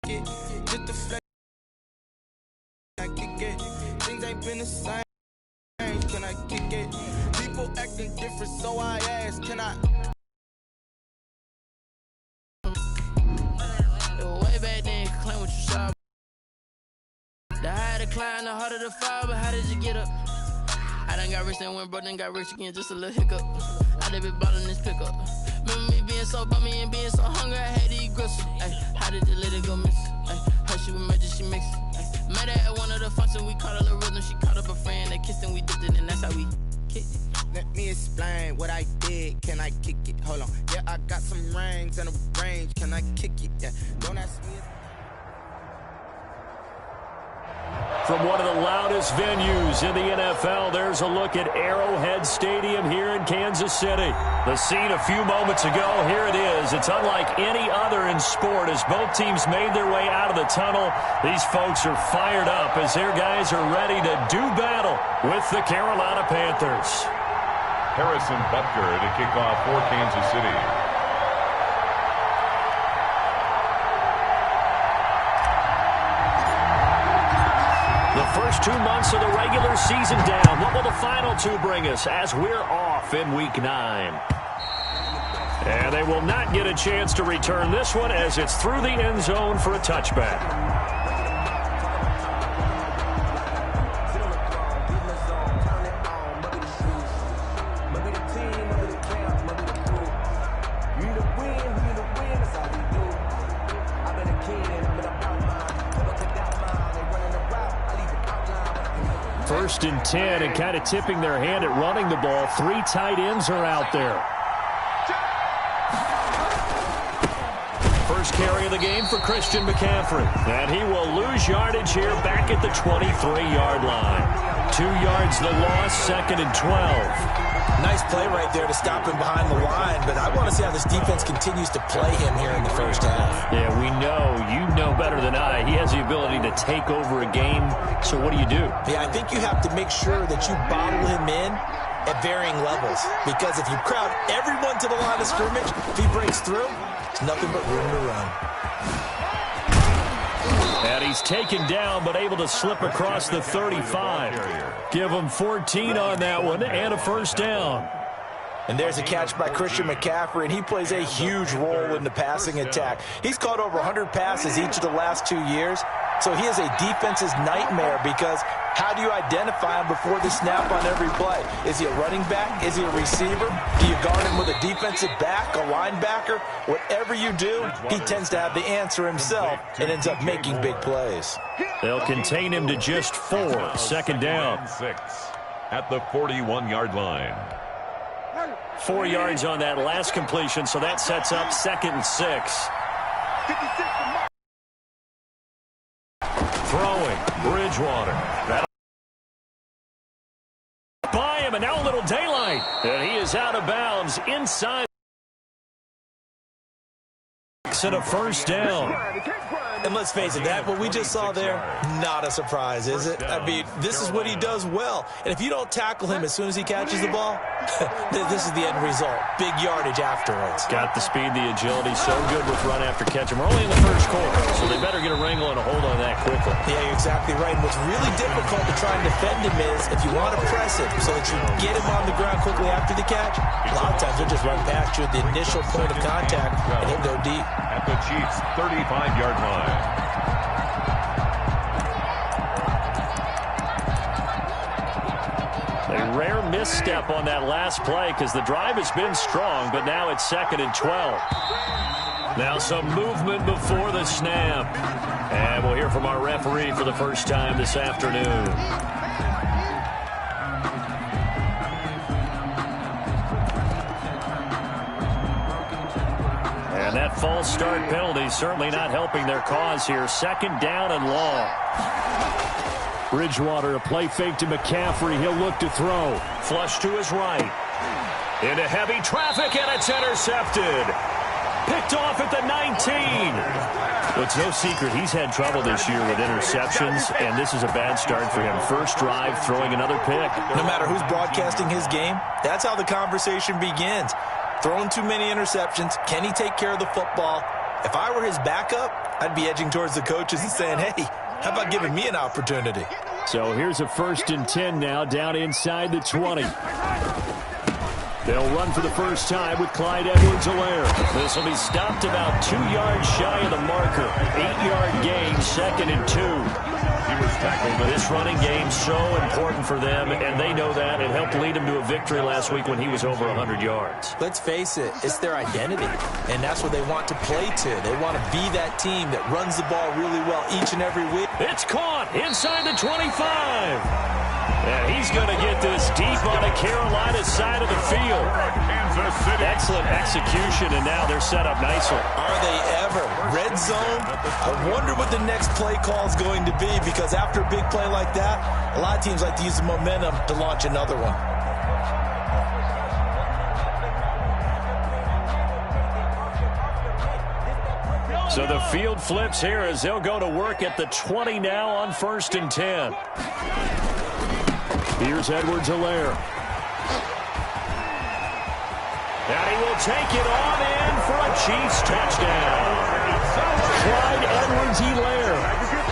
it. Just the flex, I kick it. Things ain't been the same. Can I kick it? People acting different, so I ask, can I? Way back then, claim what you saw. The higher the climb, the harder the fall, but how did you get up? I done got rich and went broke, then got rich again, just a little hiccup. I done been ballin' this pickup. Remember me being so bummy and being so hungry, I had to eat gristle. Ay, how did you let it go miss? Ay, how she was magic, she mixed. Met her at one of the functions, we caught a little rhythm. She caught up a friend, they kissed and we dipped it, and that's how we kicked it. Let me explain what I did, can I kick it? Hold on, yeah, I got some rings and a range, can I kick it? Yeah, don't ask me. From one of the loudest venues in the NFL, there's a look at Arrowhead Stadium here in Kansas City. The scene a few moments ago, here it is. It's unlike any other in sport. As both teams made their way out of the tunnel, these folks are fired up as their guys are ready to do battle with the Carolina Panthers. Harrison Butker to kick off for Kansas City. The first 2 months of the regular season down. What will the final 2 bring us as we're off in Week 9? And they will not get a chance to return this one as it's through the end zone for a touchback. First and 10, and kind of tipping their hand at running the ball. 3 tight ends are out there. First carry of the game for Christian McCaffrey. And he will lose yardage here back at the 23-yard line. 2 yards the loss, 2nd and 12. Nice play right there to stop him behind the line, but I want to see how this defense continues to play him here in the first half. Yeah, we know. You know better than I. He has the ability to take over a game, so what do you do? Yeah, I think you have to make sure that you bottle him in at varying levels, because if you crowd everyone to the line of scrimmage, if he breaks through, there's nothing but room to run. And he's taken down, but able to slip across the 35. Give him 14 on that one, and a first down. And there's a catch by Christian McCaffrey, and he plays a huge role in the passing attack. He's caught over 100 passes each of the last 2 years, so he is a defense's nightmare because how do you identify him before the snap on every play? Is he a running back? Is he a receiver? Do you guard him with a defensive back, a linebacker? Whatever you do, he tends to have the answer himself and ends up making big plays. They'll contain him to just 4. Second down. 6 at the 41-yard line. 4 yards on that last completion, so that sets up 2nd and 6. Throwing, Bridgewater. That'll by him, and now a little daylight. And he is out of bounds inside. And a first down. And let's face it, that what we just saw there, not a surprise, is it? I mean, this is what he does well. And if you don't tackle him as soon as he catches the ball, this is the end result. Big yardage afterwards. Got the speed, the agility, so good with run after catch. And we're only in the first quarter, so they better get a wrangle and a hold on that quickly. Yeah, you're exactly right. And what's really difficult to try and defend him is if you want to press him so that you get him on the ground quickly after the catch, a lot of times he'll just run past you at the initial point of contact, and he'll go deep. At the Chiefs' 35-yard line. A rare misstep on that last play because the drive has been strong, but now it's 2nd and 12. Now some movement before the snap. And we'll hear from our referee for the first time this afternoon. And that false start penalty certainly not helping their cause here. 2nd down and long. Bridgewater, a play fake to McCaffrey. He'll look to throw. Flush to his right. Into heavy traffic, and it's intercepted. Picked off at the 19. Well, it's no secret he's had trouble this year with interceptions, and this is a bad start for him. First drive, throwing another pick. No matter who's broadcasting his game, that's how the conversation begins. Throwing too many interceptions. Can he take care of the football? If I were his backup, I'd be edging towards the coaches and saying, hey, how about giving me an opportunity? So here's a 1st and 10 now, down inside the 20. They'll run for the first time with Clyde Edwards-Helaire. This will be stopped about 2 yards shy of the marker. 8-yard gain, 2nd and 2. He was tackled. This running game so important for them, and they know that. It helped lead them to a victory last week when he was over 100 yards. Let's face it, it's their identity, and that's what they want to play to. They want to be that team that runs the ball really well each and every week. It's caught inside the 25. And he's going to get this deep on the Carolina side of the field. Kansas City. Excellent execution, and now they're set up nicely. Are they ever? Red zone? I wonder what the next play call is going to be, because after a big play like that, a lot of teams like to use the momentum to launch another one. So the field flips here as they'll go to work at the 20 now on 1st and 10. Here's Edwards-Helaire. And he will take it on in for a Chiefs touchdown. Clyde Edwards-Helaire,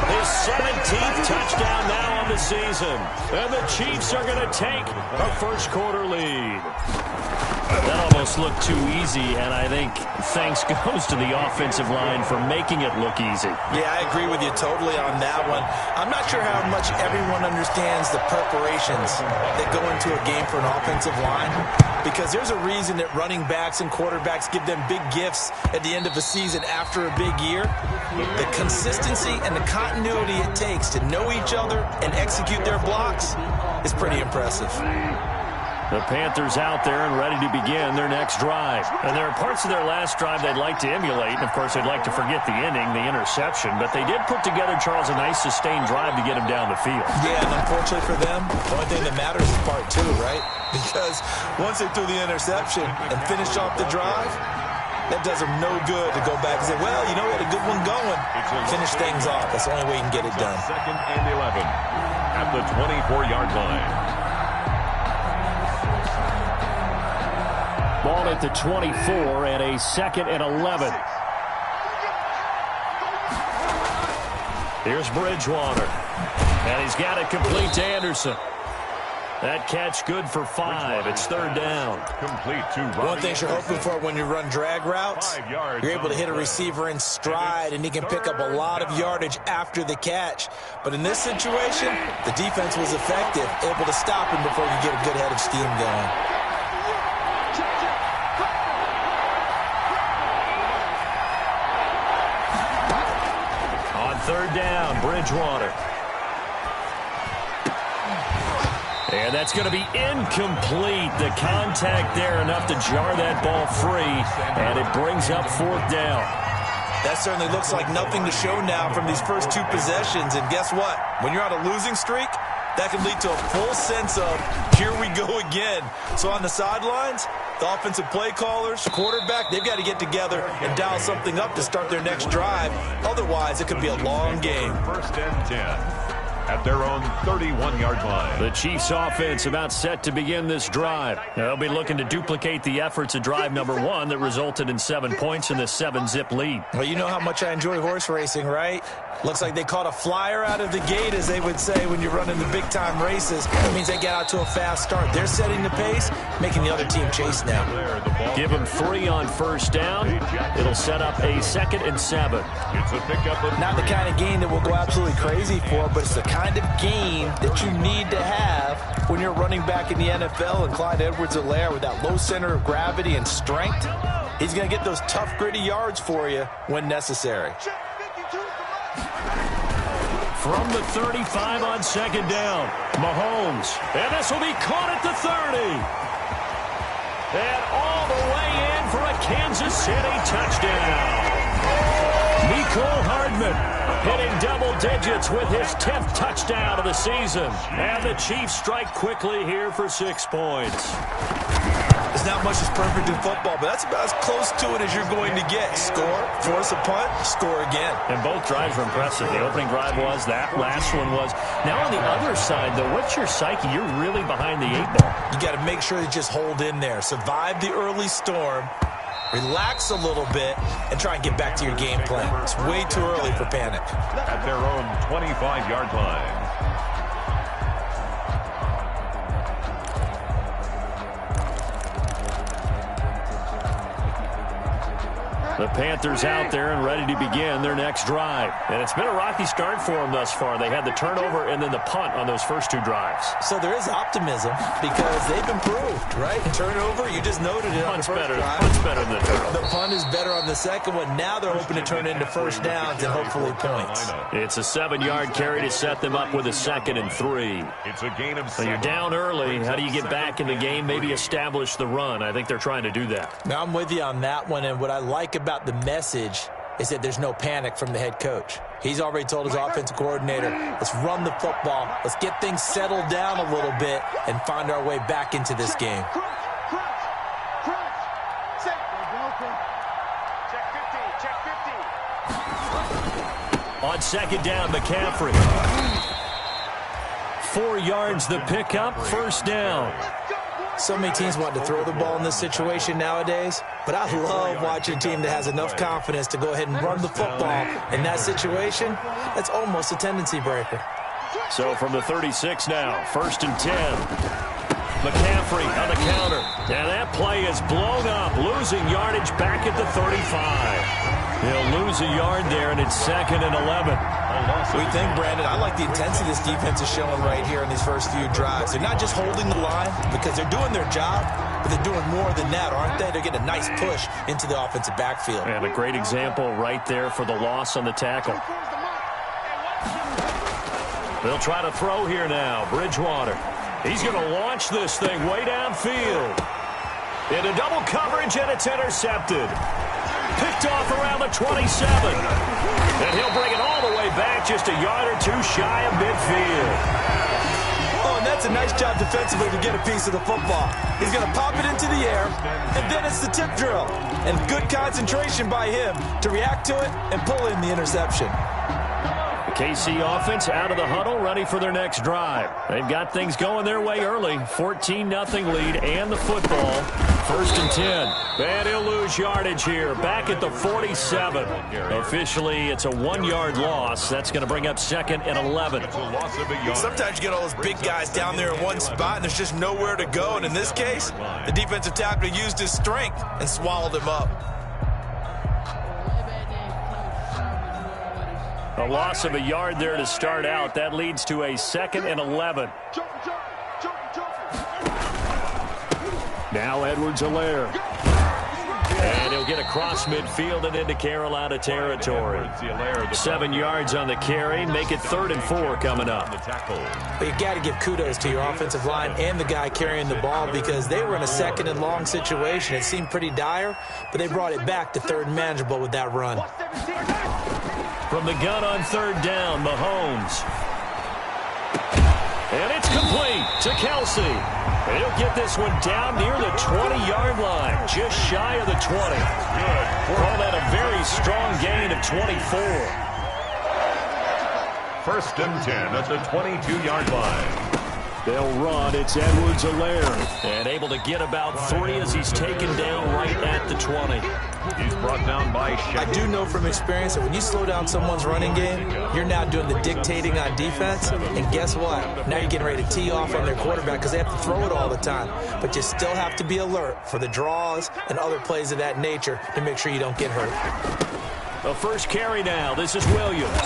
his 17th touchdown now on the season. And the Chiefs are going to take a first-quarter lead. That almost looked too easy, and I think thanks goes to the offensive line for making it look easy. Yeah, I agree with you totally on that one. I'm not sure how much everyone understands the preparations that go into a game for an offensive line, because there's a reason that running backs and quarterbacks give them big gifts at the end of a season after a big year. The consistency and the continuity it takes to know each other and execute their blocks is pretty impressive. The Panthers out there and ready to begin their next drive. And there are parts of their last drive they'd like to emulate. And, of course, they'd like to forget the inning, the interception. But they did put together, Charles, a nice sustained drive to get him down the field. Yeah, and unfortunately for them, the only thing that matters is part 2, right? Because once they threw the interception and finished off the drive, that does them no good to go back and say, well, you know, we had a good one going. Finish things off. That's the only way you can get it done. 2nd and 11 at the 24-yard line. Ball at the 24 and a 2nd and 11. Here's Bridgewater. And he's got it complete to Anderson. That catch good for 5. It's 3rd down. Complete to Robbie. One thing you're hoping for when you run drag routes, 5 yards you're able to hit a receiver in stride, and he can pick up a lot of yardage after the catch. But in this situation, the defense was effective, able to stop him before he could get a good head of steam going. On 3rd down, Bridgewater. And that's going to be incomplete. The contact there enough to jar that ball free, and it brings up 4th down. That certainly looks like nothing to show now from these first 2 possessions. And guess what? When you're on a losing streak, that can lead to a full sense of, here we go again. So on the sidelines, the offensive play callers, quarterback, they've got to get together and dial something up to start their next drive. Otherwise, it could be a long game. 1st and 10 at their own 31-yard line. The Chiefs offense about set to begin this drive. They'll be looking to duplicate the efforts of drive number 1 that resulted in 7 points in the 7-zip lead. Well, you know how much I enjoy horse racing, right? Looks like they caught a flyer out of the gate, as they would say when you're running the big-time races. That means they get out to a fast start. They're setting the pace, making the other team chase now. Give them 3 on 1st down. It'll set up a 2nd and 7. It's a pickup of Not the kind of game that we'll go absolutely crazy for, but it's the kind of game that you need to have when you're running back in the NFL. And Clyde Edwards-Helaire, with that low center of gravity and strength, he's going to get those tough, gritty yards for you when necessary. From the 35 on 2nd down, Mahomes. And this will be caught at the 30. And all the way in for a Kansas City touchdown. Mecole Hardman hitting double digits with his 10th touchdown of the season. And the Chiefs strike quickly here for 6 points. There's not much that's perfect in football, but that's about as close to it as you're going to get. Score, force a punt, score again. And both drives were impressive. The opening drive was, that last one was. Now on the other side, though, what's your psyche? You're really behind the 8 ball. You got to make sure you just hold in there. Survive the early storm. relax a little bit, and try and get back to your game plan. It's way too early for panic. At their own 25-yard line. The Panthers out there and ready to begin their next drive. And it's been a rocky start for them thus far. They had the turnover and then the punt on those first two drives. So there is optimism because they've improved, right? Turnover, you just noted it on the first drive. Punt's better than the turnover. The punt is better on the second one. Now they're hoping to turn it into first downs and hopefully points. It's a 7-yard carry to set them up with a 2nd and 3. It's a gain of 7. So you're down early. How do you get back in the game, maybe establish the run? I think they're trying to do that. Now I'm with you on that one, and what I like about the message is that there's no panic from the head coach. He's already told his offensive coordinator, let's run the football, let's get things settled down a little bit and find our way back into this game. On 2nd down, McCaffrey. 4 yards the pickup, first down. So many teams want to throw the ball in this situation nowadays, but I love watching a team that has enough confidence to go ahead and run the football. In that situation, that's almost a tendency breaker. So from the 36 now, 1st and 10. McCaffrey on the counter. And that play is blown up, losing yardage back at the 35. He'll lose a yard there, and it's 2nd and 11. We think, Brandon, I like the intensity this defense is showing right here in these first few drives. They're not just holding the line because they're doing their job, but they're doing more than that, aren't they? They're getting a nice push into the offensive backfield. And a great example right there for the loss on the tackle. They'll try to throw here now. Bridgewater. He's going to launch this thing way downfield. Into double coverage, and it's intercepted. Picked off around the 27. And he'll bring it all the way back just a yard or two shy of midfield. Oh, and that's a nice job defensively to get a piece of the football. He's going to pop it into the air, and then it's the tip drill. And good concentration by him to react to it and pull in the interception. The KC offense out of the huddle, ready for their next drive. They've got things going their way early. 14-0 lead and the football. 1st and 10. And he'll lose yardage here. Back at the 47. Officially, it's a 1-yard loss. That's going to bring up 2nd and 11. Sometimes you get all those big guys down there in one spot, and there's just nowhere to go. And in this case, the defensive tackle used his strength and swallowed him up. A loss of a yard there to start out. That leads to a 2nd and 11. Now Edwards-Helaire. And he'll get across midfield and into Carolina territory. 7 yards on the carry. Make it 3rd and 4 coming up. But you got to give kudos to your offensive line and the guy carrying the ball because they were in a 2nd and long situation. It seemed pretty dire, but they brought it back to 3rd and manageable with that run. From the gun on 3rd down, Mahomes. And it's complete to Kelsey. He'll get this one down near the 20-yard line, just shy of the 20. Good. Call that a very strong gain of 24. 1st and 10 at the 22-yard line. They'll run. It's Edwards-Helaire. And able to get about 3 as he's taken down right at the 20. He's brought down by Shaq. I do know from experience that when you slow down someone's running game, you're now doing the dictating on defense. And guess what? Now you're getting ready to tee off on their quarterback because they have to throw it all the time. But you still have to be alert for the draws and other plays of that nature to make sure you don't get hurt. The first carry now. This is Williams.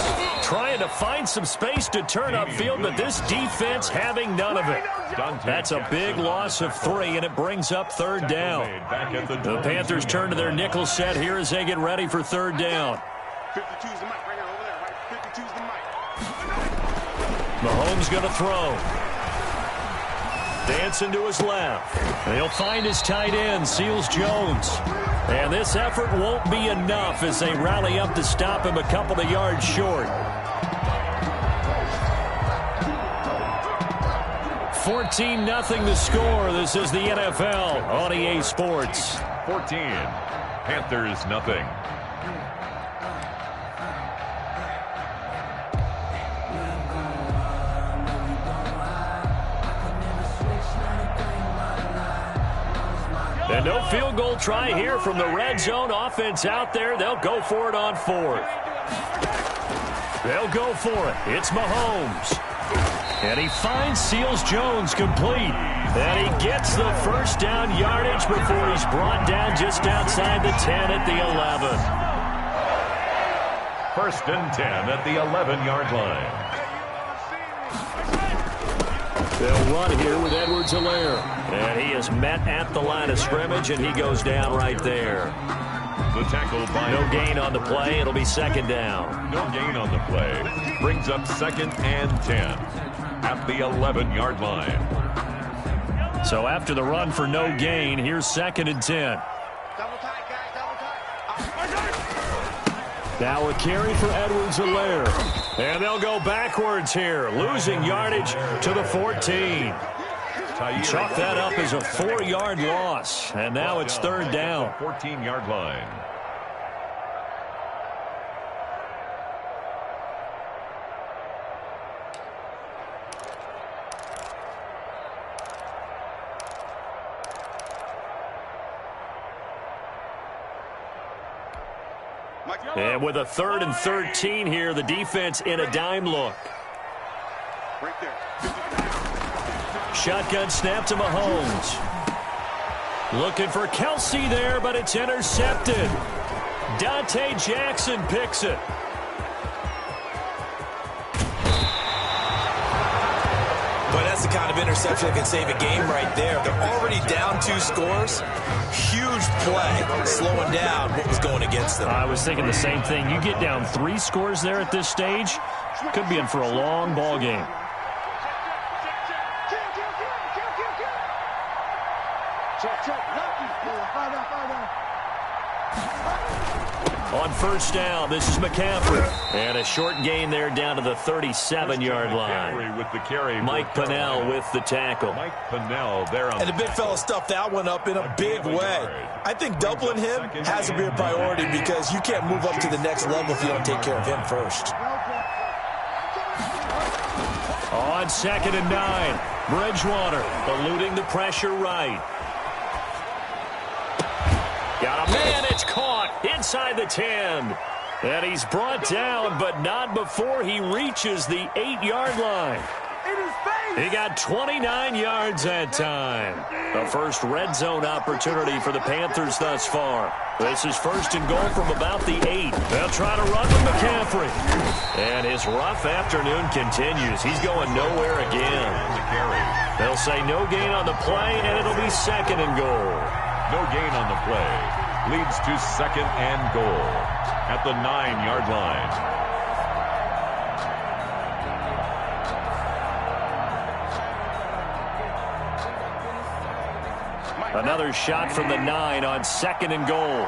Trying to find some space to turn upfield, but this defense having none of it. That's a big loss of 3, and it brings up 3rd down. The Panthers turn to their nickel set here as they get ready for 3rd down. Mahomes going to throw. Dancing to his left. And he'll find his tight end, Seals Jones. And this effort won't be enough as they rally up to stop him a couple of yards short. 14-0 the score. This is the NFL on EA Sports. 14. Panthers nothing. And no field goal try here from the red zone. Offense out there. They'll go for it on 4th. They'll go for it. It's Mahomes. And he finds Seals-Jones complete. And he gets the first down yardage before he's brought down just outside the 10 at the 11. 1st and 10 at the 11-yard line. They'll run here with Edwards-Helaire. And he is met at the line of scrimmage, and he goes down right there. The tackle by no gain on the play. It'll be 2nd down. No gain on the play. Brings up 2nd and 10 at the 11-yard line. So after the run for no gain, here's 2nd and 10. Now a carry for Edwards-Helaire. And they'll go backwards here, losing yardage to the 14. Chalk that up as a 4-yard loss. And now it's 3rd down. 14-yard line. And with a 3rd and 13 here, the defense in a dime look. Shotgun snap to Mahomes. Looking for Kelsey there, but it's intercepted. Dante Jackson picks it. But that's the kind of interception that can save a game right there. They're already down 2 scores. Huge play, slowing down what was going against them. I was thinking the same thing. You get down 3 scores there at this stage, could be in for a long ball game. On 1st down, this is McCaffrey. And a short gain there down to the 37-yard line. With the carry Mike Pennell with the tackle. Mike Pennell there on and the big fella stuffed that one up in a big way. I think doubling him has to be a priority because you can't move up to the next level if you don't take care of him first. On 2nd and 9, Bridgewater eluding the pressure right. Got a man, it's caught inside the 10. And he's brought down, but not before he reaches the 8-yard line. He got 29 yards that time. The first red zone opportunity for the Panthers thus far. This is 1st and goal from about the 8. They'll try to run with McCaffrey. And his rough afternoon continues. He's going nowhere again. They'll say no gain on the play, and it'll be 2nd and goal. No gain on the play. Leads to 2nd and goal at the 9-yard line. Another shot from the 9 on 2nd and goal.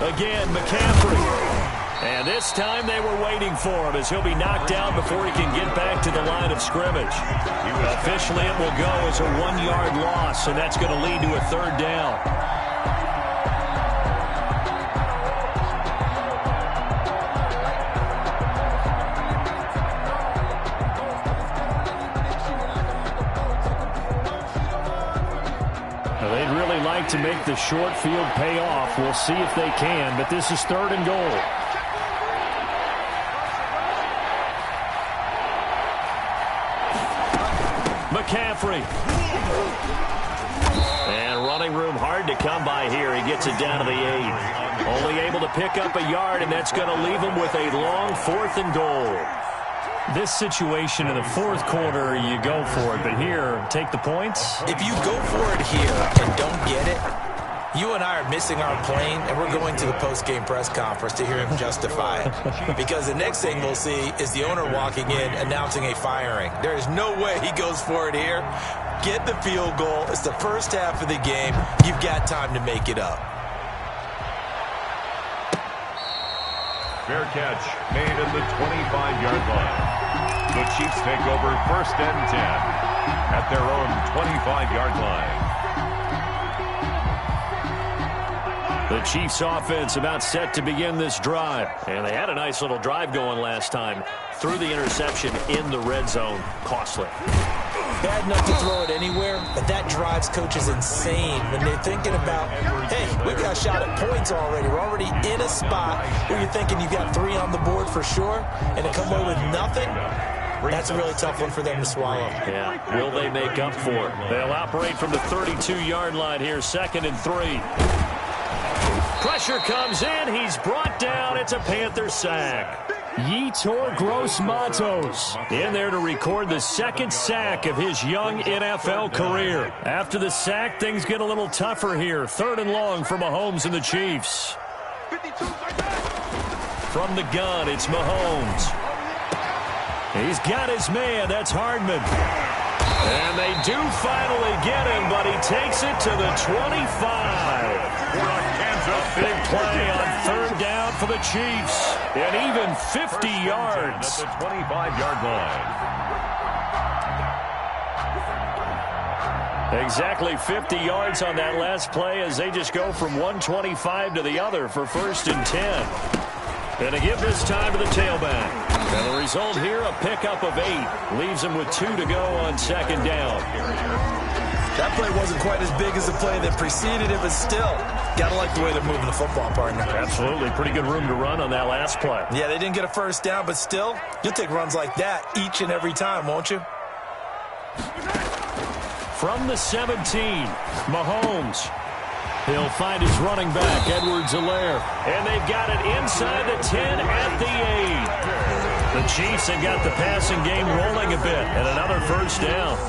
Again, McCaffrey. And this time they were waiting for him as he'll be knocked down before he can get back to the line of scrimmage. Officially, it will go as a 1-yard loss, and that's going to lead to a 3rd down. They'd really like to make the short field pay off. We'll see if they can, but this is 3rd and goal. McCaffrey. And running room hard to come by here. He gets it down to the 8. Only able to pick up a yard, and that's going to leave him with a long 4th and goal. This situation in the 4th quarter, you go for it. But here, take the points. If you go for it here and don't get it, you and I are missing our plane, and we're going to the post-game press conference to hear him justify it. Because the next thing we'll see is the owner walking in announcing a firing. There is no way he goes for it here. Get the field goal. It's the first half of the game. You've got time to make it up. Fair catch made at the 25-yard line. The Chiefs take over 1st and 10 at their own 25-yard line. The Chiefs offense about set to begin this drive. And they had a nice little drive going last time. threw the interception in the red zone. Costly. Bad enough to throw it anywhere, but that drives coaches insane when they're thinking about, hey, we got a shot at points already. We're already in a spot where you're thinking you've got 3 on the board for sure, and to come away with nothing, that's a really tough one for them to swallow. Yeah, will they make up for it? They'll operate from the 32-yard line here, 2nd and 3. Pressure comes in. He's brought down. It's a Panther sack. Yetur Gross-Matos in there to record the 2nd sack of his young NFL career. After the sack, things get a little tougher here. 3rd and long for Mahomes and the Chiefs. From the gun, it's Mahomes. He's got his man. That's Hardman. And they do finally get him, but he takes it to the 25. Big play on 3rd down for the Chiefs. And even 50 yards. At the 25-yard line. Exactly 50 yards on that last play as they just go from 125 to the other for 1st and 10. And to give this time to the tailback. And the result here, a pickup of 8. Leaves him with 2 to go on 2nd down. That play wasn't quite as big as the play that preceded it, but still, got to like the way they're moving the football, partner. Absolutely. Pretty good room to run on that last play. Yeah, they didn't get a 1st down, but still, you'll take runs like that each and every time, won't you? From the 17, Mahomes. He'll find his running back, Edwards-Helaire. And they've got it inside the 10 at the 8. The Chiefs have got the passing game rolling a bit, and another 1st down.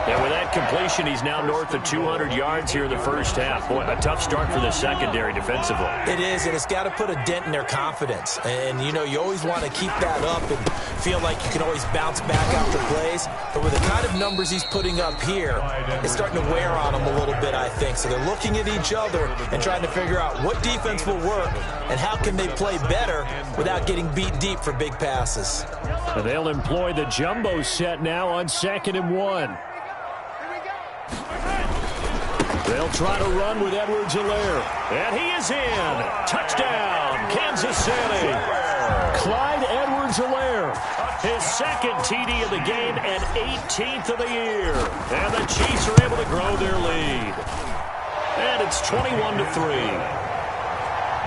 And with that completion, he's now north of 200 yards here in the 1st half. Boy, a tough start for the secondary defensively. It is, and it's got to put a dent in their confidence. And, you know, you always want to keep that up and feel like you can always bounce back after plays. But with the kind of numbers he's putting up here, it's starting to wear on them a little bit, I think. So they're looking at each other and trying to figure out what defense will work and how can they play better without getting beat deep for big passes. And they'll employ the jumbo set now on 2nd and 1. They'll try to run with Edwards-Helaire. And he is in. Touchdown, Kansas City. Clyde Edwards-Helaire. His 2nd TD of the game and 18th of the year. And the Chiefs are able to grow their lead. And it's 21-3.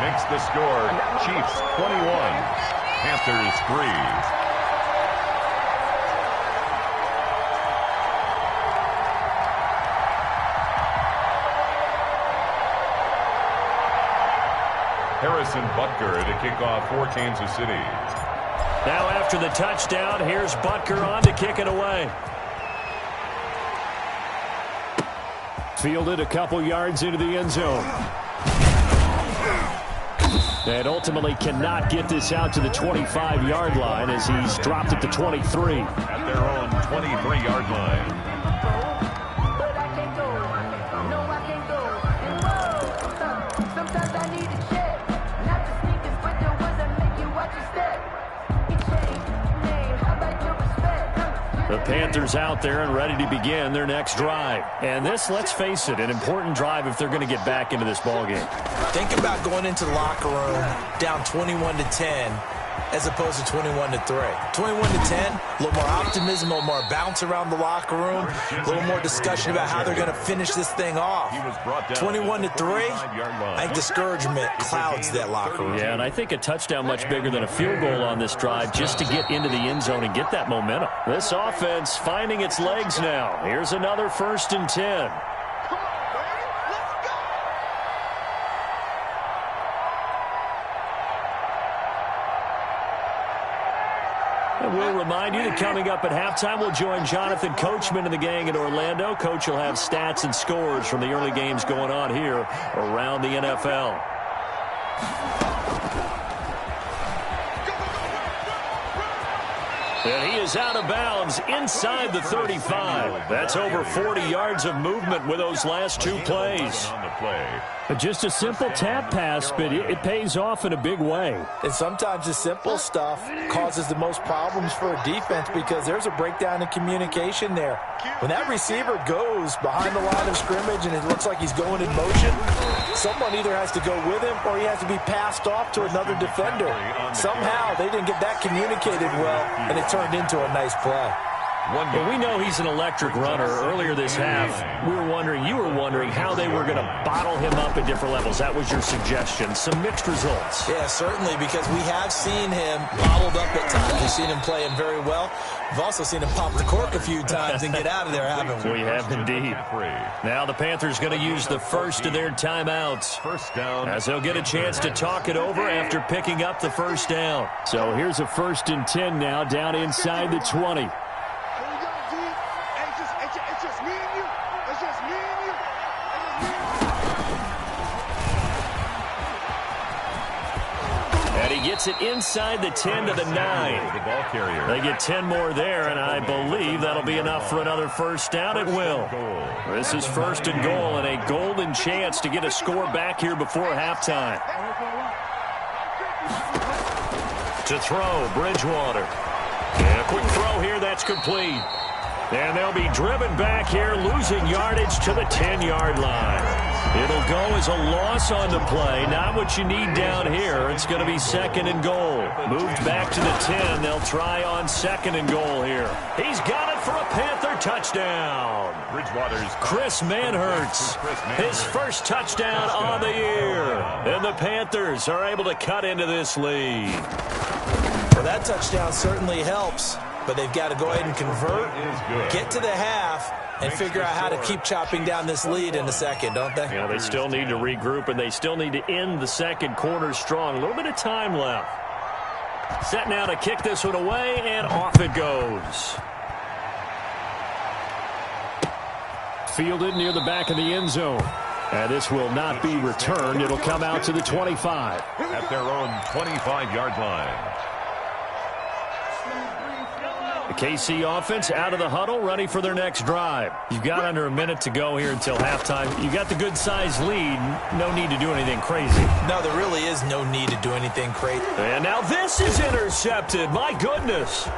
Makes the score Chiefs 21, Panthers 3. Harrison Butker to kick off for Kansas City. Now after the touchdown, here's Butker on to kick it away. Fielded a couple yards into the end zone. And ultimately cannot get this out to the 25-yard line as he's dropped at the 23. At their own 23-yard line. The Panthers out there and ready to begin their next drive. And this, let's face it, an important drive if they're going to get back into this ballgame. Think about going into the locker room down 21-10 as opposed to 21-3. 21-10, a little more optimism, a little more bounce around the locker room, a little more discussion about how they're going to finish this thing off. 21-3, I think discouragement clouds that locker room. Yeah, and I think a touchdown much bigger than a field goal on this drive just to get into the end zone and get that momentum. This offense finding its legs now. Here's another 1st and 10. And we'll remind you that coming up at halftime, we'll join Jonathan Coachman and the gang in Orlando. Coach will have stats and scores from the early games going on here around the NFL. And he is out of bounds inside the 35. That's over 40 yards of movement with those last two plays. Just a simple tap pass, but it pays off in a big way. And sometimes the simple stuff causes the most problems for a defense because there's a breakdown in communication there. When that receiver goes behind the line of scrimmage and it looks like he's going in motion, someone either has to go with him or he has to be passed off to another defender. Somehow they didn't get that communicated well, and it turned into a nice play. Well, we know he's an electric runner. Earlier this half, you were wondering how they were going to bottle him up at different levels. That was your suggestion. Some mixed results. Yeah, certainly, because we have seen him bottled up at times. We've seen him playing very well. We've also seen him pop the cork a few times and get out of there, haven't we? We have indeed. Now the Panthers going to use the first of their timeouts. First down. As they'll get a chance to talk it over after picking up the first down. So here's a 1st and 10 now down inside the 20. He gets it inside the 10 to the 9. The ball carrier. They get 10 more there, and I believe that'll be enough for another first down. It will. This is 1st and goal, and a golden chance to get a score back here before halftime. To throw, Bridgewater. And a quick throw here, that's complete. And they'll be driven back here, losing yardage to the 10-yard line. It'll go as a loss on the play. Not what you need down here. It's going to be 2nd and goal. Moved back to the 10. They'll try on 2nd and goal here. He's got it for a Panther touchdown. Bridgewater's Chris Manhertz, his first touchdown on the year. And the Panthers are able to cut into this lead. Well, that touchdown certainly helps, but they've got to go ahead and convert, get to the half, and figure out how to keep chopping down this lead in the second, don't they? Yeah, they still need to regroup, and they still need to end the second quarter strong. A little bit of time left. Set now to kick this one away, and off it goes. Fielded near the back of the end zone. And this will not be returned. It'll come out to the 25. At their own 25-yard line. The KC offense out of the huddle, ready for their next drive. You've got under a minute to go here until halftime. You've got the good-sized lead. No need to do anything crazy. No, there really is no need to do anything crazy. And now this is intercepted. My goodness.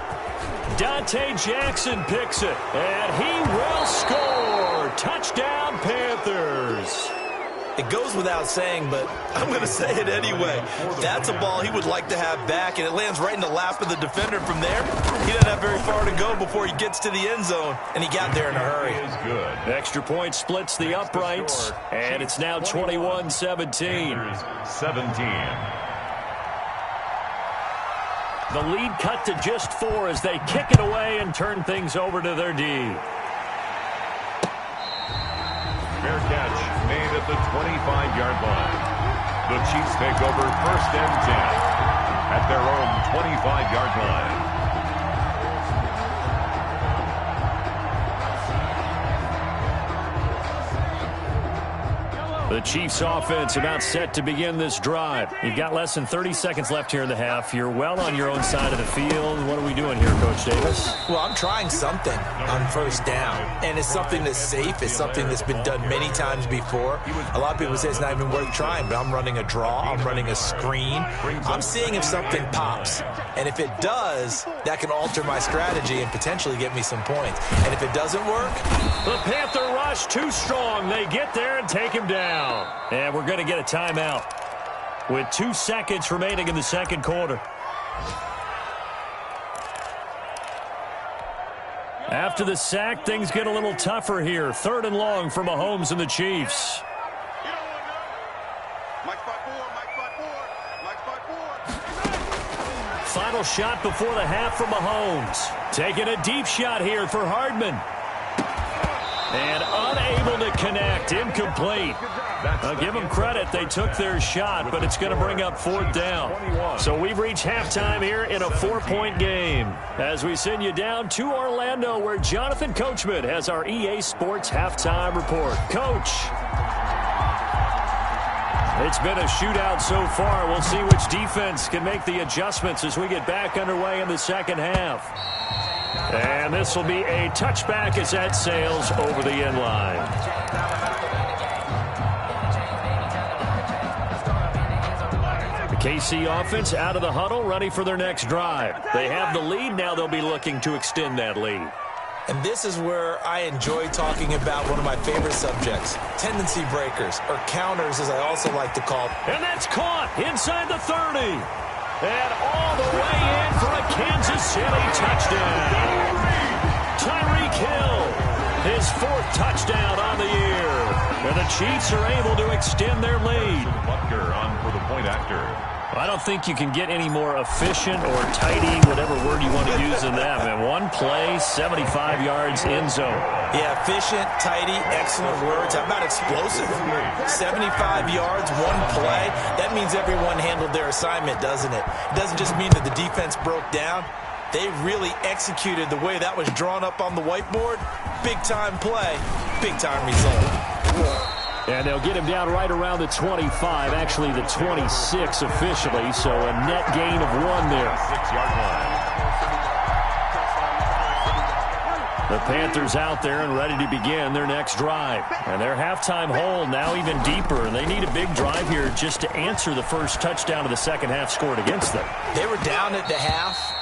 Dante Jackson picks it, and he will score. Touchdown, Panthers. It goes without saying, but I'm going to say it anyway. That's a ball he would like to have back, and it lands right in the lap of the defender from there. He doesn't have very far to go before he gets to the end zone, and he got there in a hurry. Good. Extra point splits the uprights, and it's now 21-17. 17. The lead cut to just 4 as they kick it away and turn things over to their D. Fair catch made at the 25-yard line. The Chiefs take over 1st and 10 at their own 25-yard line. The Chiefs offense about set to begin this drive. You've got less than 30 seconds left here in the half. You're well on your own side of the field. What are we doing here, Coach Davis? Well, I'm trying something on 1st down, and it's something that's safe. It's something that's been done many times before. A lot of people say it's not even worth trying, but I'm running a draw. I'm running a screen. I'm seeing if something pops, and if it does, that can alter my strategy and potentially get me some points. And if it doesn't work, the Panther rush too strong. They get there and take him down. And we're going to get a timeout with 2 seconds remaining in the second quarter. After the sack, things get a little tougher here. 3rd and long for Mahomes and the Chiefs. Final shot before the half from Mahomes. Taking a deep shot here for Hardman. And unable to connect. Incomplete. I'll give them credit. They took their shot, but it's going to bring up 4th down. So we've reached halftime here in a 4-point game. As we send you down to Orlando, where Jonathan Coachman has our EA Sports halftime report. Coach. It's been a shootout so far. We'll see which defense can make the adjustments as we get back underway in the second half. And this will be a touchback as that sails over the end line. The KC offense out of the huddle, ready for their next drive. They have the lead. Now they'll be looking to extend that lead. And this is where I enjoy talking about one of my favorite subjects, tendency breakers, or counters as I also like to call them. And that's caught inside the 30. And all the way in for a Kansas City touchdown. Tyreek Hill, his 4th touchdown on the year. And the Chiefs are able to extend their lead. Butker on for the point after. I don't think you can get any more efficient or tidy, whatever word you want to use in that. And one play, 75 yards in zone. Yeah, efficient, tidy, excellent words. How about explosive? 75 yards, one play. That means everyone handled their assignment, doesn't it? It doesn't just mean that the defense broke down. They really executed the way that was drawn up on the whiteboard. Big-time play, big-time result. And they'll get him down right around the 25, actually the 26 officially, so a net gain of 1 there. 6-yard line. The Panthers out there and ready to begin their next drive. And their halftime hole now even deeper, and they need a big drive here just to answer the first touchdown of the second half scored against them. They were down at the half.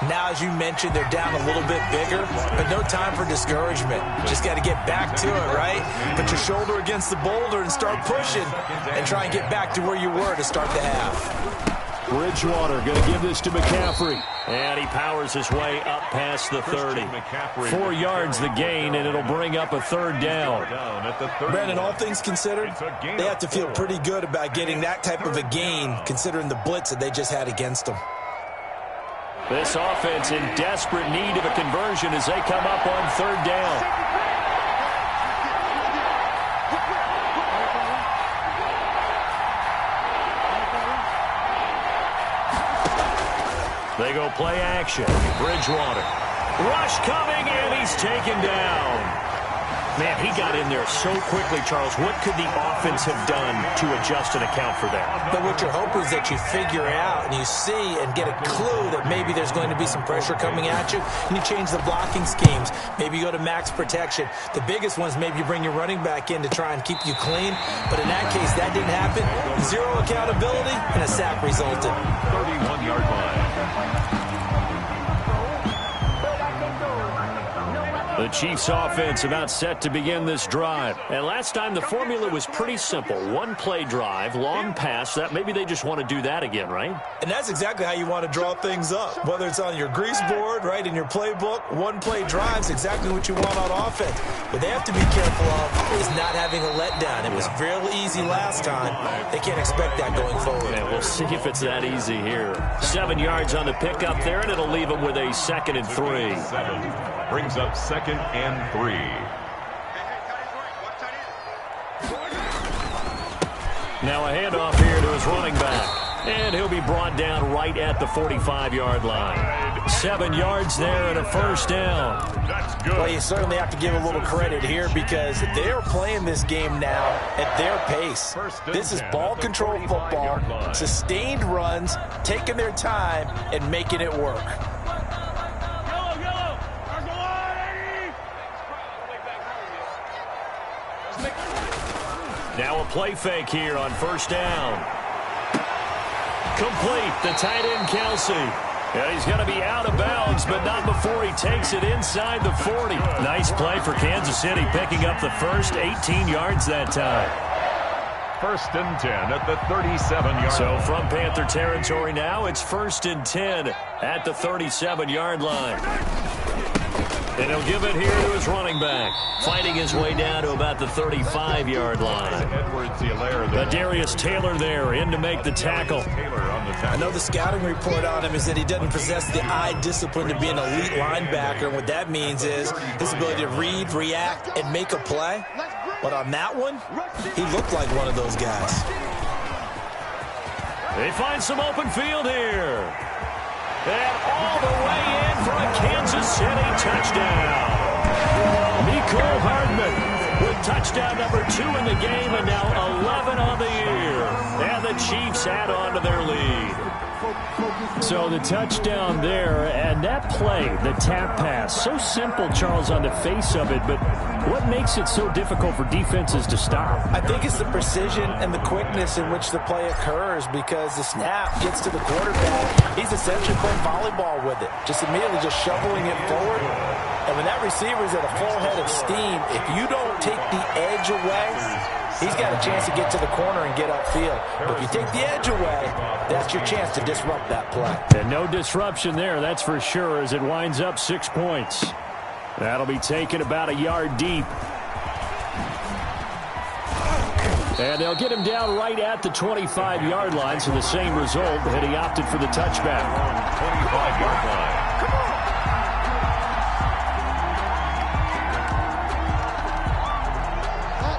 Now, as you mentioned, they're down a little bit bigger, but no time for discouragement. Just got to get back to it, right? Put your shoulder against the boulder and start pushing and try and get back to where you were to start the half. Bridgewater going to give this to McCaffrey. And he powers his way up past the 30. 4 yards the gain, and it'll bring up a 3rd down. Brandon, all things considered, they have to feel pretty good about getting that type of a gain considering the blitz that they just had against them. This offense in desperate need of a conversion as they come up on 3rd down. They go play action. Bridgewater. Rush coming, and he's taken down. Man, he got in there so quickly, Charles. What could the offense have done to adjust and account for that? But what you're hoping is that you figure out and you see and get a clue that maybe there's going to be some pressure coming at you, and you change the blocking schemes. Maybe you go to max protection. The biggest one is maybe you bring your running back in to try and keep you clean. But in that case, that didn't happen. 0 accountability, and a sack resulted. 31-yard line. The Chiefs offense about set to begin this drive. And last time the formula was pretty simple. 1-play drive, long pass. That maybe they just want to do that again, right? And that's exactly how you want to draw things up. Whether it's on your grease board, right, in your playbook, 1-play drive's exactly what you want on offense. What they have to be careful of is not having a letdown. It was fairly easy last time. They can't expect that going forward. And we'll see if it's that easy here. 7 yards on the pickup there, and it'll leave them with a 2nd and 3. 7 brings up 2nd and 3. Now a handoff here to his running back. And he'll be brought down right at the 45-yard line. 7 yards there and a 1st down. That's good. Well, you certainly have to give a little credit here because they're playing this game now at their pace. This is ball control football, sustained runs, taking their time, and making it work. Now a play fake here on 1st down. Complete, the tight end Kelsey. And he's going to be out of bounds, but not before he takes it inside the 40. Nice play for Kansas City, picking up the first 18 yards that time. 1st and 10 at the 37-yard line. So from Panther territory now, it's 1st and 10 at the 37-yard line. And he'll give it here to his running back, fighting his way down to about the 35-yard line. But Darius Taylor there in to make the tackle. I know the scouting report on him is that he doesn't possess the eye discipline to be an elite linebacker. And what that means is his ability to read, react, and make a play. But on that one, he looked like one of those guys. They find some open field here. And all the way in for a Kansas City touchdown. Mecole Hardman with touchdown number 2 in the game and now 11 on the year. And the Chiefs add on to their lead. So the touchdown there, and that play, the tap pass, so simple, Charles, on the face of it, but what makes it so difficult for defenses to stop? I think it's the precision and the quickness in which the play occurs, because the snap gets to the quarterback. He's essentially playing volleyball with it, just immediately just shoveling it forward. And when that receiver's at a full head of steam, if you don't take the edge away, he's got a chance to get to the corner and get upfield. But if you take the edge away, that's your chance to disrupt that play. And no disruption there, that's for sure, as it winds up 6 points. That'll be taken about a yard deep. And they'll get him down right at the 25-yard line, so the same result, and he opted for the touchback. 25-yard line.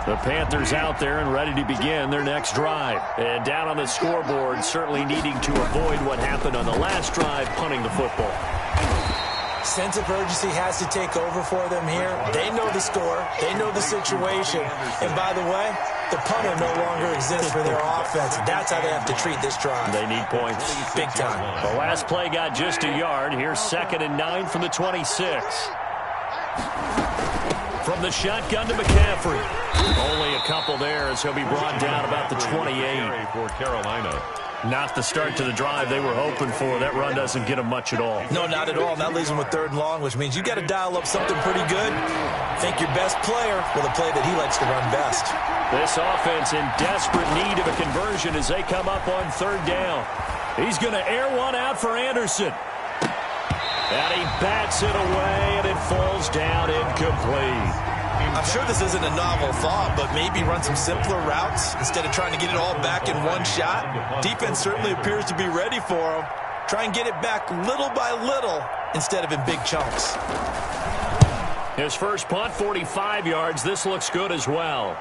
The Panthers out there and ready to begin their next drive. And down on the scoreboard, certainly needing to avoid what happened on the last drive, punting the football. Sense of urgency has to take over for them here. They know the score. They know the situation. And by the way, the punter no longer exists for their offense. That's how they have to treat this drive. They need points. Big time. The last play got just a yard. Here's 2nd and 9 from the 26. From the shotgun to McCaffrey. Only a couple there as he'll be brought down about the 28. For Carolina. Not the start to the drive they were hoping for. That run doesn't get them much at all. No, not at all. And that leaves them with 3rd and long, which means you got to dial up something pretty good. Think your best player with a play that he likes to run best. This offense in desperate need of a conversion as they come up on 3rd down. He's going to air one out for Anderson. And he bats it away, and it falls down incomplete. I'm sure this isn't a novel thought, but maybe run some simpler routes instead of trying to get it all back in one shot. Defense certainly appears to be ready for him. Try and get it back little by little instead of in big chunks. His first punt, 45 yards. This looks good as well.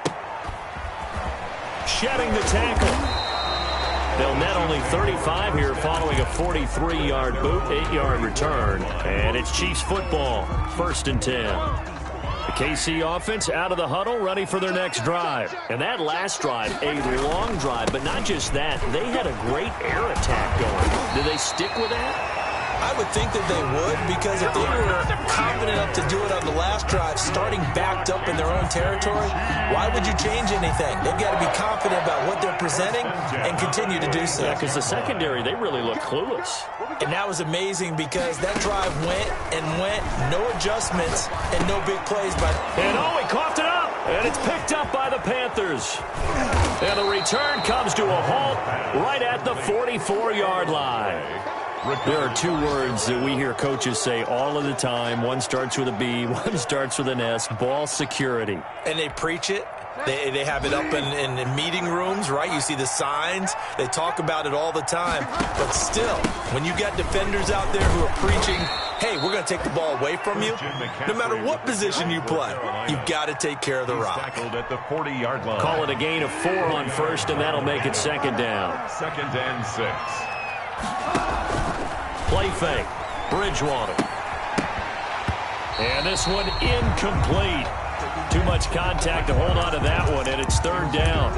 Shedding the tackle. They'll net only 35 here following a 43-yard boot, 8-yard return. And it's Chiefs football, 1st and 10. The KC offense out of the huddle, ready for their next drive. And that last drive, a long drive, but not just that. They had a great air attack going. Do they stick with that? I would think that they would, because if they were confident enough to do it on the last drive, starting backed up in their own territory, why would you change anything? They've got to be confident about what they're presenting and continue to do so. Yeah, because the secondary, they really look clueless. And that was amazing because that drive went and went, no adjustments and no big plays. And he coughed it up, and it's picked up by the Panthers. And the return comes to a halt right at the 44-yard line. There are 2 words that we hear coaches say all of the time. One starts with a B, one starts with an S, ball security. And they preach it. They have it up in meeting rooms, right? You see the signs. They talk about it all the time. But still, when you got defenders out there who are preaching, hey, we're going to take the ball away from you, no matter what position you play, you've got to take care of the rock. At the 40-yard line. Call it a gain of 4 on 1st, and that'll make it 2nd down. 2nd and 6. Play fake. Bridgewater. And this one incomplete. Too much contact to hold on to that one, and it's 3rd down.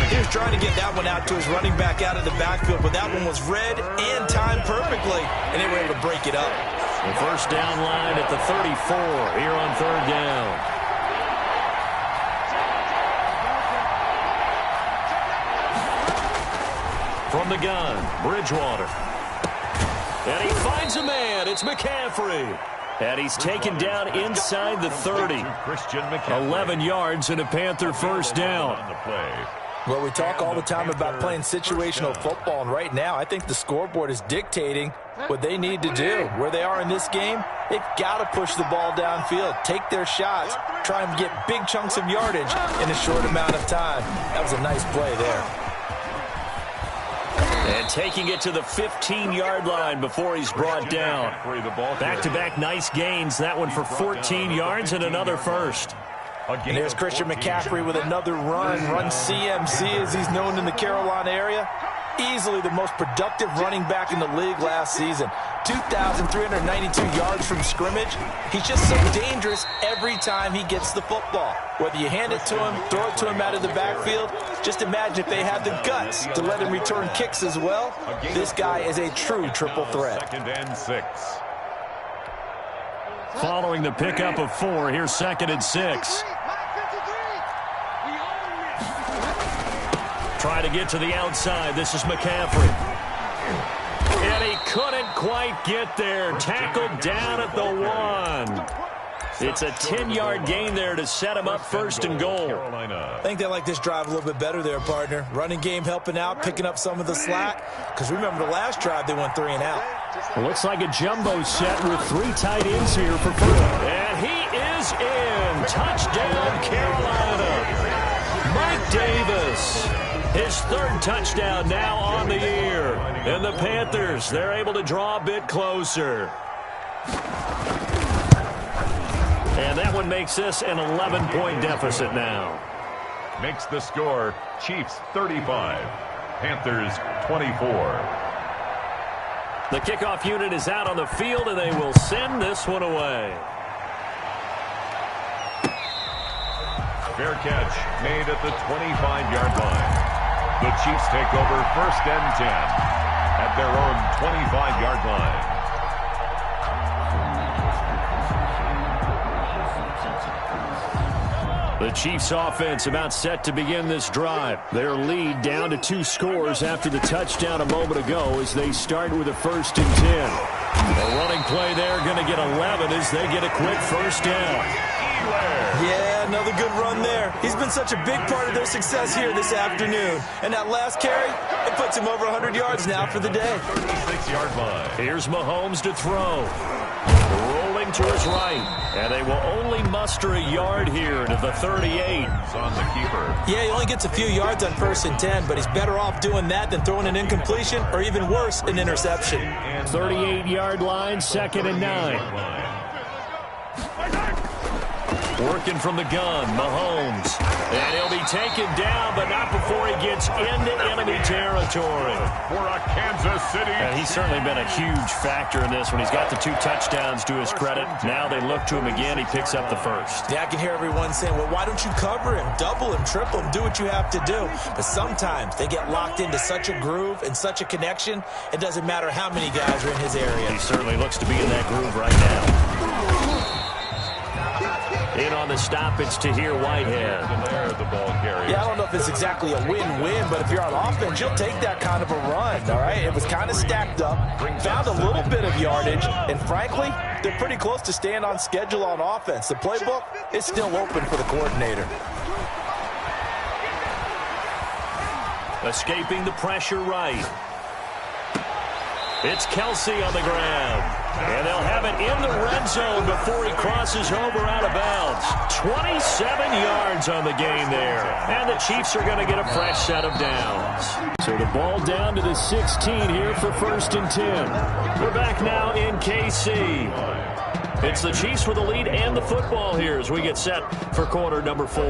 He was trying to get that one out to his running back out of the backfield, but that one was read and timed perfectly, and they were able to break it up. The 1st down line at the 34 here on 3rd down. From the gun, Bridgewater. And he finds a man. It's McCaffrey. And he's taken down inside the 30. 11 yards and a Panther 1st down. Well, we talk all the time about playing situational football, and right now I think the scoreboard is dictating what they need to do. Where they are in this game, they've got to push the ball downfield, take their shots, try and get big chunks of yardage in a short amount of time. That was a nice play there. And taking it to the 15-yard line before he's brought down. Back-to-back nice gains. That one for 14 yards and another 1st. And there's Christian McCaffrey with another run CMC as he's known in the Carolina area. Easily the most productive running back in the league last season. 2,392 yards from scrimmage. He's just so dangerous every time he gets the football. Whether you hand it to him, throw it to him out of the backfield, just imagine if they had the guts to let him return kicks as well. This guy is a true triple threat. 2nd and 6. Following the pickup of 4, here's 2nd and 6. Try to get to the outside. This is McCaffrey. And he couldn't quite get there. Tackled down at the 1. It's a 10-yard gain there to set him up 1st and goal. I think they like this drive a little bit better there, partner. Running game helping out, picking up some of the slack. Because remember the last drive, they went 3 and out. Well, looks like a jumbo set with 3 tight ends here for first. And he is in. Touchdown, Carolina. Mike Davis. His 3rd touchdown now on the year. And the Panthers, they're able to draw a bit closer. And that one makes this an 11-point deficit now. Makes the score Chiefs 35, Panthers 24. The kickoff unit is out on the field, and they will send this one away. Fair catch made at the 25-yard line. The Chiefs take over 1st and 10 at their own 25-yard line. The Chiefs offense about set to begin this drive. Their lead down to 2 scores after the touchdown a moment ago as they start with a 1st and 10. A running play there going to get 11 as they get a quick 1st down. Yeah, another good run there. He's been such a big part of their success here this afternoon. And that last carry, it puts him over 100 yards now for the day. 36-yard line. Here's Mahomes to throw. Rolling to his right. And they will only muster a yard here to the 38. On the keeper. Yeah, he only gets a few yards on 1st and 10, but he's better off doing that than throwing an incompletion or even worse, an interception. 38-yard line, 2nd and 9. Working from the gun, Mahomes. And he'll be taken down, but not before he gets into enemy territory. For a Kansas City. And he's certainly been a huge factor in this when he's got the 2 touchdowns to his credit. Now they look to him again. He picks up the 1st. Yeah, I can hear everyone saying, well, why don't you cover him, double him, triple him, do what you have to do. But sometimes they get locked into such a groove and such a connection, it doesn't matter how many guys are in his area. He certainly looks to be in that groove right now. In on the stop, it's Tahir Whitehead. The ball carrier. Yeah, I don't know if it's exactly a win-win, but if you're on offense, you'll take that kind of a run, all right? It was kind of stacked up, found a little bit of yardage, and frankly, they're pretty close to staying on schedule on offense. The playbook is still open for the coordinator. Escaping the pressure right. It's Kelsey on the ground. And they'll have it in the red zone before he crosses over out of bounds. 27 yards on the game there. And the Chiefs are going to get a fresh set of downs. So the ball down to the 16 here for 1st and 10. We're back now in KC. It's the Chiefs with the lead and the football here as we get set for quarter number 4.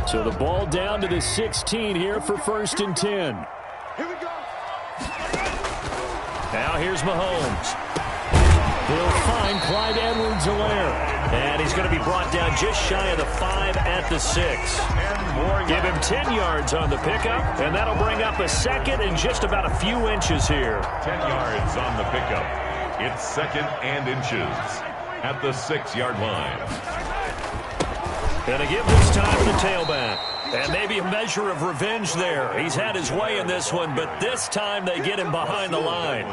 So the ball down to the 16 here for 1st and 10. Here we go. Now here's Mahomes. He'll find Clyde Edwards-Helaire. And he's going to be brought down just shy of the 5 at the 6. Give him 10 yards on the pickup, and that'll bring up a 2nd and just about a few inches here. 10 yards on the pickup. It's 2nd and inches at the 6-yard line. And a give this time to the tailback. And maybe a measure of revenge there. He's had his way in this one, but this time they get him behind the line.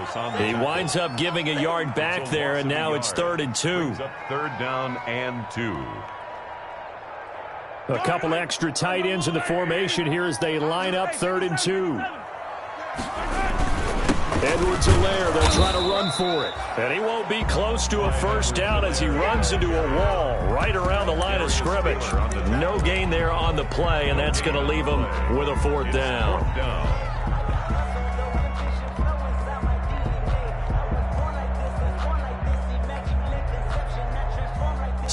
He winds up giving a yard back there, and now it's 3rd and 2. 3rd down and 2. A couple extra tight ends in the formation here as they line up 3rd and 2. Edwards-Helaire, they'll try to run for it. And he won't be close to a 1st down as he runs into a wall right around the line of scrimmage. No gain there on the play, and that's going to leave him with a 4th down.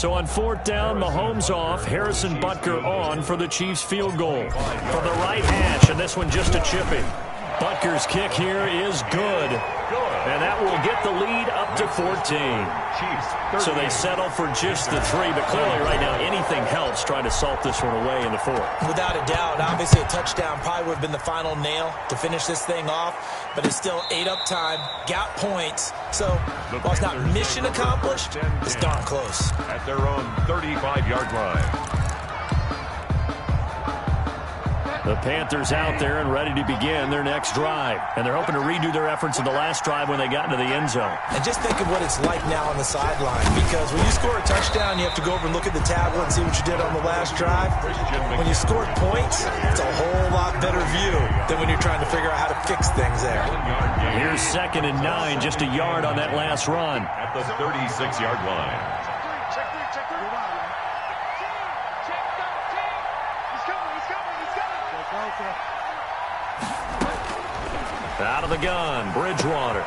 So on 4th down, Mahomes off, Harrison Butker on for the Chiefs field goal. From the right hash, and this one just a chippy. Butker's kick here is good. And that will get the lead up to 14. So they settle for just the 3, but clearly right now anything helps trying to salt this one away in the 4th. Without a doubt, obviously a touchdown probably would have been the final nail to finish this thing off, but it's still 8 up time, got points. So while it's not mission accomplished, it's darn close. At their own 35-yard line. The Panthers out there and ready to begin their next drive. And they're hoping to redo their efforts in the last drive when they got into the end zone. And just think of what it's like now on the sideline, because when you score a touchdown, you have to go over and look at the tablet and see what you did on the last drive. When you scored points, it's a whole lot better view than when you're trying to figure out how to fix things there. Here's 2nd and 9, just a yard on that last run. At the 36-yard line. Out of the gun, Bridgewater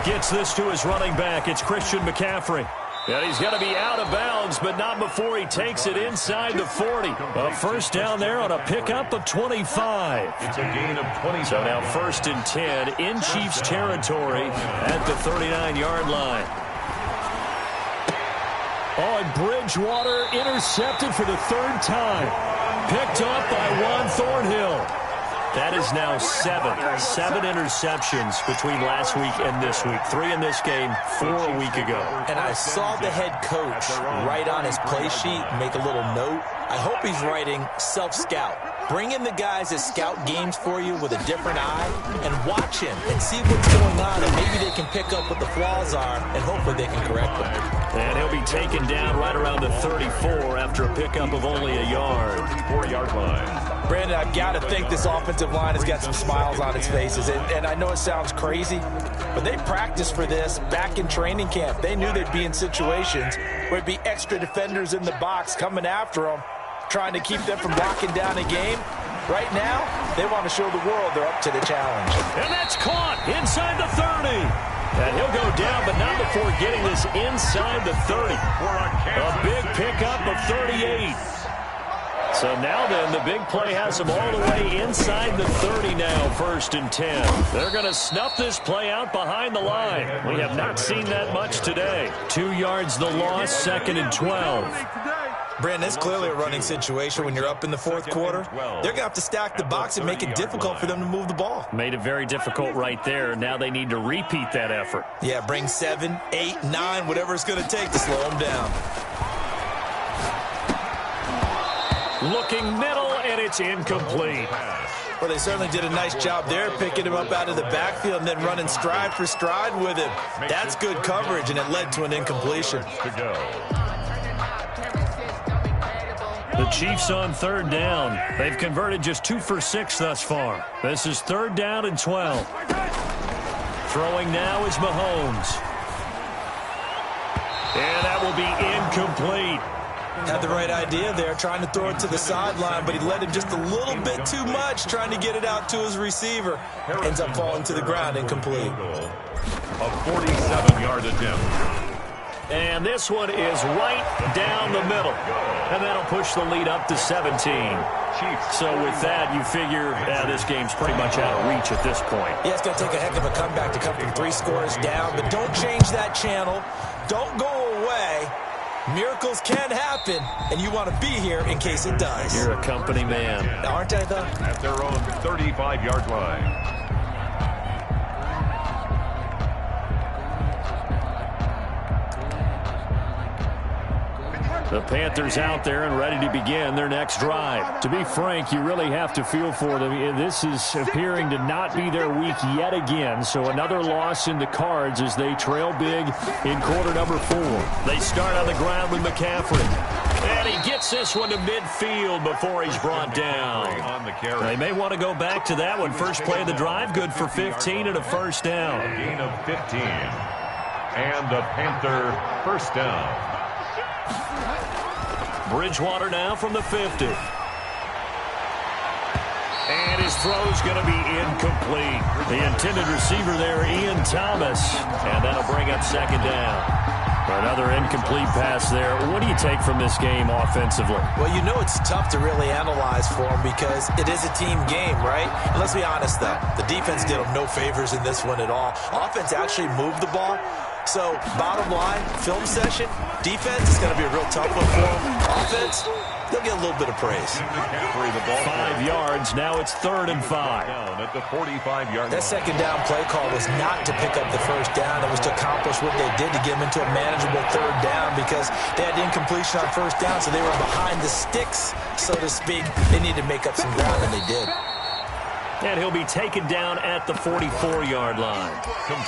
gets this to his running back. It's Christian McCaffrey. And he's going to be out of bounds, but not before he takes it inside the 40. A first down there on a pickup of 25. It's a gain of 20. So now 1st and 10 in Chiefs territory at the 39-yard line. Oh, and Bridgewater intercepted for the 3rd time. Picked up by Juan Thornhill. That is now 7 interceptions between last week and this week. 3 in this game, 4 a week ago. And I saw the head coach write on his play sheet, make a little note. I hope he's writing self-scout. Bring in the guys that scout games for you with a different eye and watch him and see what's going on, and maybe they can pick up what the flaws are, and hopefully they can correct them. And he'll be taken down right around the 34 after a pickup of only a yard. 34-yard line. Brandon, I've got to think this offensive line has got some smiles on its faces. And I know it sounds crazy, but they practiced for this back in training camp. They knew they'd be in situations where it'd be extra defenders in the box coming after them, trying to keep them from locking down a game. Right now, they want to show the world they're up to the challenge. And that's caught inside the 30. And he'll go down, but not before getting this inside the 30. A big pickup of 38. So now then, the big play has them all the way inside the 30 now, 1st and 10. They're going to snuff this play out behind the line. We have not seen that much today. 2 yards the loss, 2nd and 12. Brandon, it's clearly a running situation when you're up in the 4th quarter. They're going to have to stack the box and make it difficult for them to move the ball. Made it very difficult right there. Now they need to repeat that effort. Yeah, bring 7, 8, 9, whatever it's going to take to slow them down. Looking middle, and it's incomplete. Well, they certainly did a nice job there, picking him up out of the backfield and then running stride for stride with him. That's good coverage, and it led to an incompletion. The Chiefs on 3rd down. They've converted just 2 for 6 thus far. This is 3rd down and 12. Throwing now is Mahomes. And that will be incomplete. Had the right idea there, trying to throw it to the sideline, but he led him just a little bit too much, trying to get it out to his receiver. Ends up falling to the ground, incomplete. A 47-yard attempt. And this one is right down the middle. And that'll push the lead up to 17. So with that, you figure this game's pretty much out of reach at this point. Yeah, it's going to take a heck of a comeback to come from 3 scores down, but don't change that channel. Don't go away. Miracles can happen, and you want to be here in case it does. You're a company man. Aren't I, though? At their own 35-yard line. The Panthers out there and ready to begin their next drive. To be frank, you really have to feel for them. This is appearing to not be their week yet again. So another loss in the cards as they trail big in quarter number 4. They start on the ground with McCaffrey. And he gets this one to midfield before he's brought down. They may want to go back to that one. First play of the drive, good for 15 and a first down. A gain of 15. And the Panther first down. Bridgewater now from the 50. And his throw's going to be incomplete. The intended receiver there, Ian Thomas. And that'll bring up second down. Another incomplete pass there. What do you take from this game offensively? Well, you know it's tough to really analyze for them because it is a team game, right? And let's be honest, though. The defense did them no favors in this one at all. Offense actually moved the ball. So, bottom line, film session, defense is going to be a real tough one for them. Offense, they'll get a little bit of praise. 5 yards. Now it's 3rd and 5. Down at the 45-yard line. That second down play call was not to pick up the first down. It was to accomplish what they did to get them into a manageable 3rd down because they had incompletion on first down, so they were behind the sticks, so to speak. They needed to make up some ground, and they did. And he'll be taken down at the 44-yard line.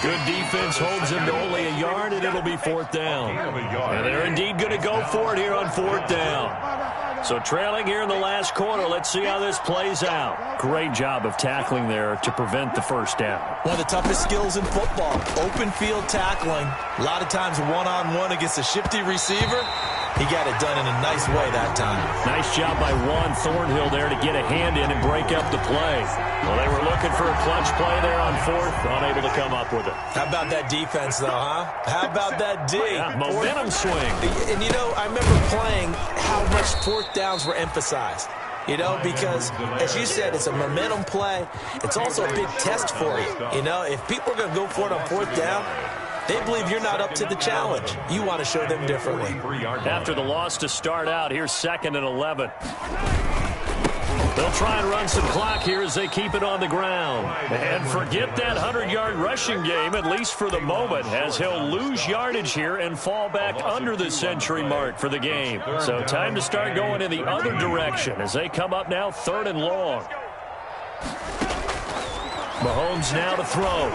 Good defense holds him to only a yard, and it'll be 4th down. And they're indeed going to go for it here on 4th down. So trailing here in the last quarter, let's see how this plays out. Great job of tackling there to prevent the first down. One of the toughest skills in football, open field tackling. A lot of times one-on-one against a shifty receiver. He got it done in a nice way that time. Nice job by Juan Thornhill there to get a hand in and break up the play. Well, they were looking for a clutch play there on 4th, unable to come up with it. How about that defense, though, huh? How about that D? Yeah, momentum swing. And, you know, I remember playing how much 4th downs were emphasized. You know, because, as you said, it's a momentum play. It's also a big test for you. You know, if people are going to go for it on 4th down, they believe you're not up to the challenge. You want to show them differently. After the loss to start out, here's 2nd and 11. They'll try and run some clock here as they keep it on the ground. And forget that 100-yard rushing game, at least for the moment, as he'll lose yardage here and fall back under the century mark for the game. So time to start going in the other direction as they come up now 3rd and long. Mahomes now to throw.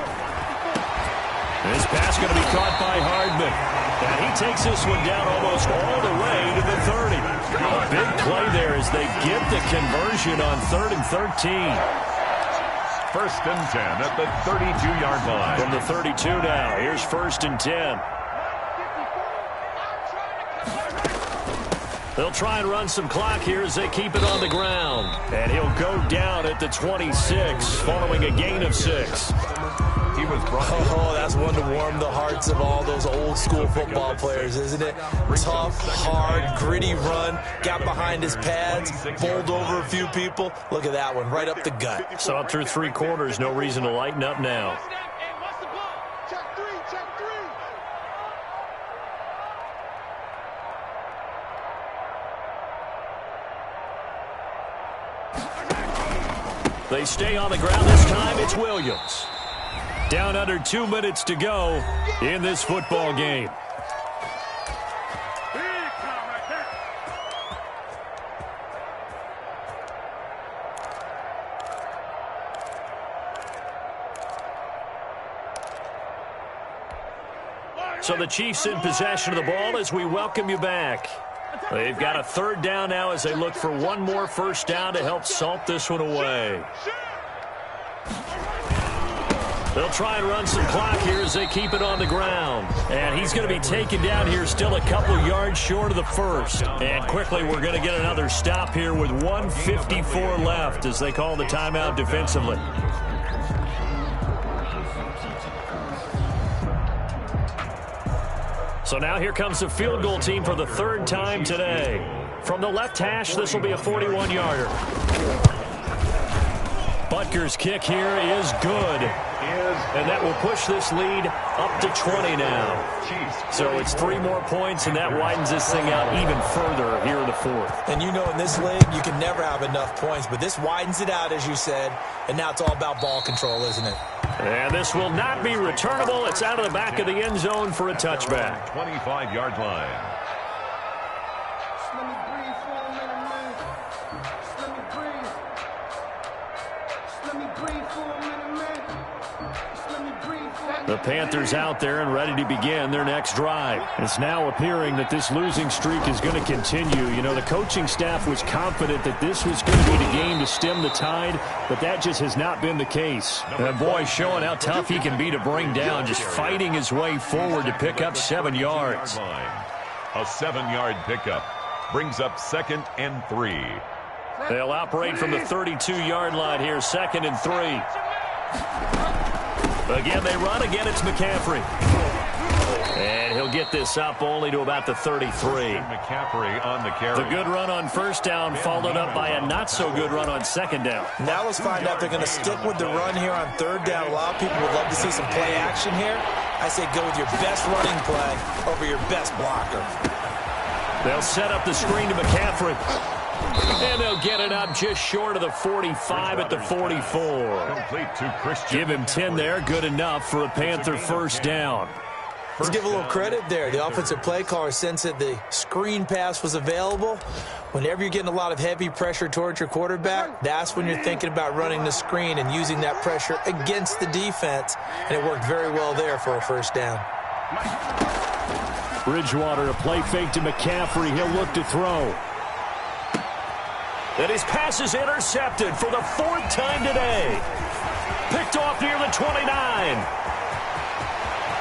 This pass going to be caught by Hardman. And he takes this one down almost all the way to the 30. A big play there as they get the conversion on 3rd and 13. 1st and 10 at the 32-yard line. From the 32 now, here's 1st and 10. They'll try and run some clock here as they keep it on the ground. And he'll go down at the 26 following a gain of 6. Oh, that's one to warm the hearts of all those old-school football players, isn't it? Tough, hard, gritty run. Got behind his pads, bowled over a few people. Look at that one, right up the gut. So up through 3 quarters, no reason to lighten up now. They stay on the ground this time. It's Williams. Down under 2 minutes to go in this football game. So the Chiefs in possession of the ball as we welcome you back. They've got a 3rd down now as they look for one more first down to help salt this one away. They'll try and run some clock here as they keep it on the ground. And he's going to be taken down here still a couple yards short of the 1st. And quickly we're going to get another stop here with 1:54 left as they call the timeout defensively. So now here comes the field goal team for the 3rd time today. From the left hash, this will be a 41-yarder. Butker's kick here is good. And that will push this lead up to 20 now. So it's 3 more points, and that widens this thing out even further here in the 4th. And you know in this league, you can never have enough points, but this widens it out, as you said, and now it's all about ball control, isn't it? And this will not be returnable. It's out of the back of the end zone for a touchback. 25-yard line. The Panthers out there and ready to begin their next drive. It's now appearing that this losing streak is going to continue. You know, the coaching staff was confident that this was going to be the game to stem the tide, but that just has not been the case. And boy, showing how tough he can be to bring down, just fighting his way forward to pick up 7 yards. A 7-yard pickup brings up 2nd and 3. They'll operate from the 32-yard line here, 2nd and 3. Again, they run. Again, it's McCaffrey. And he'll get this up only to about the 33. McCaffrey on the carry. The good run on first down followed up by a not-so-good run on second down. Now let's find out if they're going to stick with the run here on third down. A lot of people would love to see some play action here. I say go with your best running play over your best blocker. They'll set up the screen to McCaffrey. And they'll get it up just short of the 45 at the 44. Complete to Christian. Give him 10 there. Good enough for a Panther first down. Let's give a little credit there. The offensive play caller sensed that the screen pass was available. Whenever you're getting a lot of heavy pressure towards your quarterback, that's when you're thinking about running the screen and using that pressure against the defense. And it worked very well there for a first down. Bridgewater, a play fake to McCaffrey. He'll look to throw. And his pass is intercepted for the fourth time today. Picked off near the 29.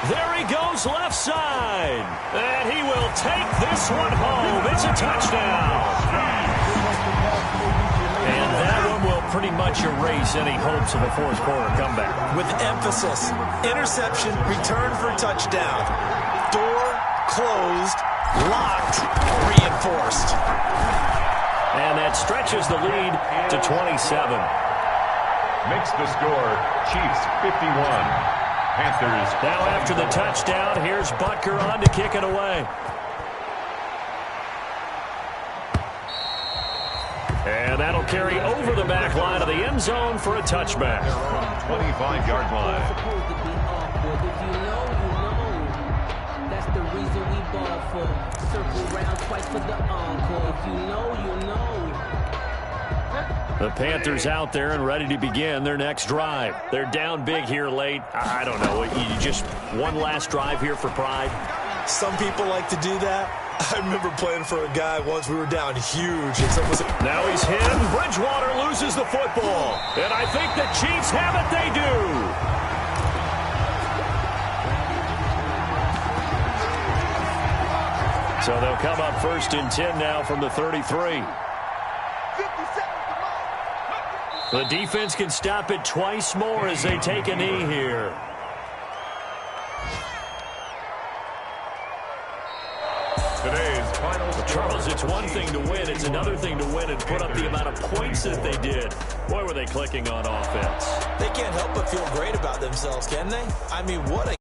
There he goes left side. And he will take this one home. It's a touchdown. And that one will pretty much erase any hopes of a fourth quarter comeback. With emphasis, interception, return for touchdown. Door closed, locked, reinforced. And that stretches the lead to 27. Makes the score Chiefs 51. Panthers. Now after the touchdown, here's Butker on to kick it away. And that'll carry over the back line of the end zone for a touchback. 25-yard line. If you know, you know. That's the reason we ball for. Circle round twice for the encore. If you know, you know. The Panthers out there and ready to begin their next drive. They're down big here late. I don't know. You just one last drive here for pride? Some people like to do that. I remember playing for a guy once. We were down huge. Now he's hit. Bridgewater loses the football. And I think the Chiefs have it. They do. So they'll come up first and 10 now from the 33. The defense can stop it twice more as they take a knee here. Today's final. Charles, it's one thing to win. It's another thing to win and put up the amount of points that they did. Boy, were they clicking on offense. They can't help but feel great about themselves, can they? I mean, what a